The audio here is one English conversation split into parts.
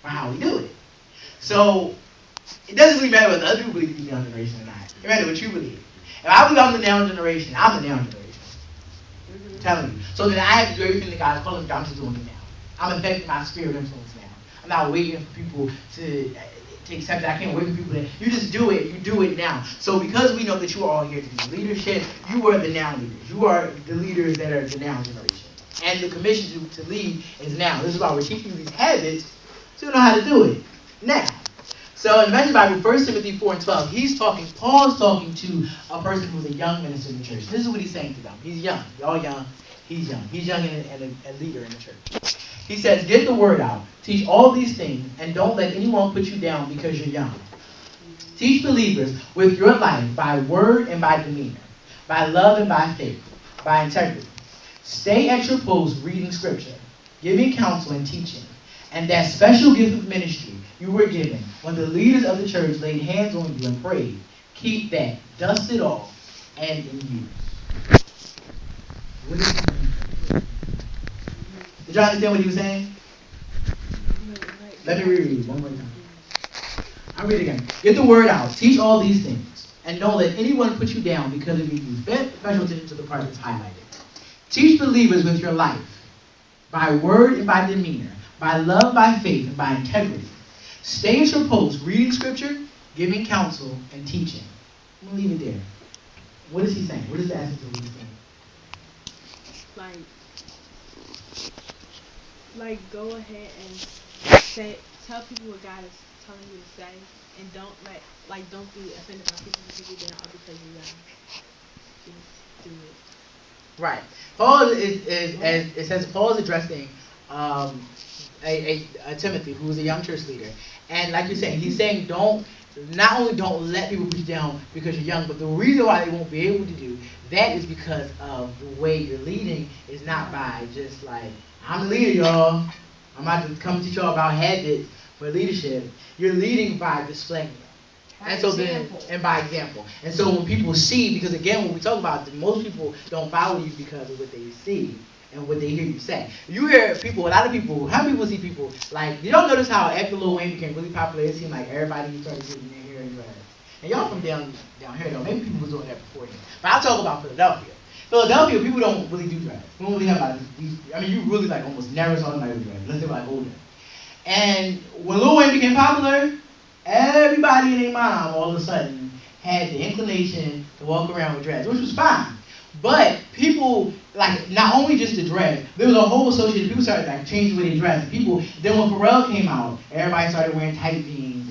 for how we do it. So it doesn't really matter what other people believe in the now generation or not. It matters what you believe. If I believe I'm the now generation, I'm the now generation. I'm telling you. So then I have to do everything that God is calling me. I'm just doing it now. I'm infecting my spirit influence now. I'm not waiting for people to accept it. I can't wait for people to. You just do it. You do it now. So because we know that you are all here to do leadership, you are the now leaders. You are the leaders that are the now generation. And the commission to lead is now. This is why we're teaching you these habits so you know how to do it now. So in the Message Bible, 1 Timothy 4:12, Paul's talking to a person who's a young minister in the church. This is what he's saying to them. He's young. Y'all young. He's young. He's young and a leader in the church. He says, get the word out. Teach all these things, and don't let anyone put you down because you're young. Teach believers with your life by word and by demeanor, by love and by faith, by integrity. Stay at your post reading scripture, giving counsel and teaching. And that special gift of ministry you were given when the leaders of the church laid hands on you and prayed, keep that dusted off and in use. What is Did y'all understand what he was saying? Let me reread one more time. I'll read it again. Get the word out. Teach all these things. And don't let anyone put you down because of your youth. Pay special attention to the part that's highlighted. Teach believers with your life, by word and by demeanor, by love, by faith, and by integrity. Stay at your post, reading scripture, giving counsel, and teaching. I'm going to leave it there. What is he saying? What is the essence of what he's saying? Like go ahead and tell people what God is telling you to say, and don't be offended by people who give you down because you're young. Just do it. Right. Paul is as it says, Paul is addressing a Timothy who is a young church leader, and like you're saying, he's saying not only don't let people put you down because you're young, but the reason why they won't be able to do that is because of the way you're leading is not by just like, I'm the leader, y'all. I'm about to come teach y'all about habits for leadership. You're leading by displaying it. And so and by example. And so when people see, because again, when we talk about most people don't follow you because of what they see and what they hear you say. You hear people, a lot of people, how many people see people, like, you don't notice how after Lil Wayne became really popular, it seemed like everybody started getting their hair and dreads. And y'all from down here though, maybe people was doing that before him. But I'll talk about Philadelphia. Philadelphia, people don't really do dreads. We don't really have like these, I mean, you really like almost never saw somebody with dreads, unless they were like older. And when Lil Wayne became popular, everybody and their mom all of a sudden had the inclination to walk around with dreads, which was fine. But people, like, not only just the dreads, there was a whole association, people started like changing the way they dressed. People, then when Pharrell came out, everybody started wearing tight jeans.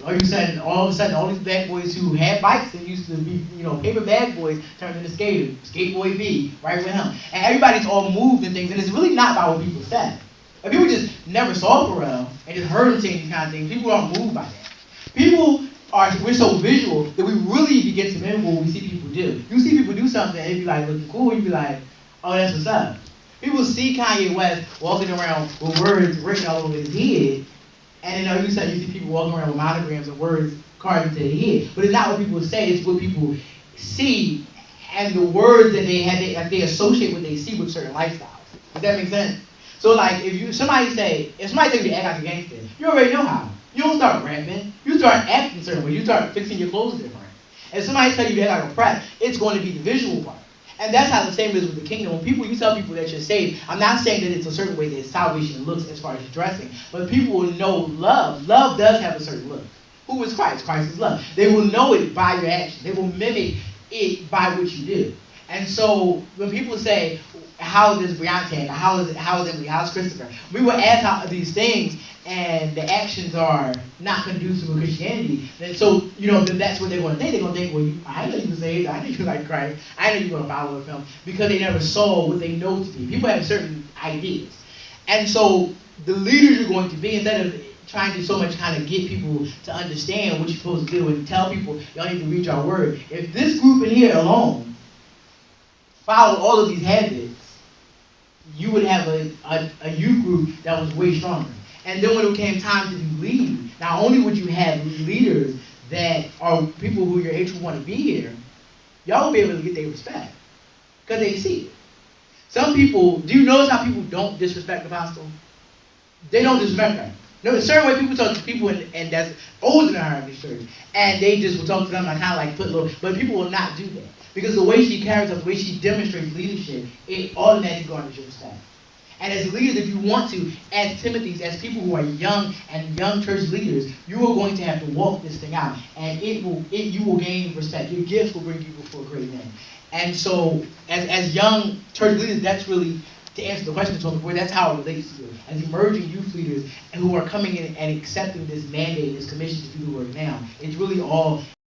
All of a sudden, all these bad boys who had bikes that used to be, paper bag boys turned into skaters. Skateboy V, right with him. And everybody's all moved and things, and it's really not about what people said. If people just never saw Pharrell and just heard him saying these kind of things, people aren't moved by that. We're so visual that we really begin to mimic what we see people do. You see people do something and it be like looking cool, you be like, oh, that's what's up. People see Kanye West walking around with words written all over his head, and then all of a sudden you see people walking around with monograms of words carved into their head. But it's not what people say, it's what people see and the words that they associate what they see with certain lifestyles. Does that make sense? So like if somebody tell you to act like a gangster, you already know how. You don't start rapping, you start acting certain way, you start fixing your clothes different. If somebody tell you to act like a prat, it's going to be the visual part. And that's how the same is with the kingdom. When you tell people that you're saved, I'm not saying that it's a certain way that salvation looks as far as dressing, but people will know love. Love does have a certain look. Who is Christ? Christ is love. They will know it by your actions. They will mimic it by what you do. And so when people say, how does Beyonce, how is Emily, how's Christopher, we will ask these things and the actions are not conducive with Christianity, then so, then that's what they're going to think. They're going to think, well, I know you were saved, I know you like Christ, I know you're going to follow him, because they never saw what they know to be. People have certain ideas. And so the leaders you're going to be, instead of trying to so much kind of get people to understand what you're supposed to do and tell people, y'all need to read your word. If this group in here alone followed all of these habits, you would have a youth group that was way stronger. And then when it came time to be lead, not only would you have leaders that are people who your age would want to be here, y'all will be able to get their respect because they see it. Some people, do you notice how people don't disrespect the apostle? They don't disrespect her. No, a certain way people talk to people and that's older than her in this church, and they just will talk to them like kind of like put little, but people will not do that because the way she carries herself, the way she demonstrates leadership, it automatically garners your respect. And as leaders, if you want to, as Timothy's, as people who are young and young church leaders, you are going to have to walk this thing out, and you will gain respect. Your gifts will bring you before great men. And so, as young church leaders, that's really, to answer the question before, that's how it relates to you. As emerging youth leaders who are coming in and accepting this mandate, this commission to do the work now, it's really all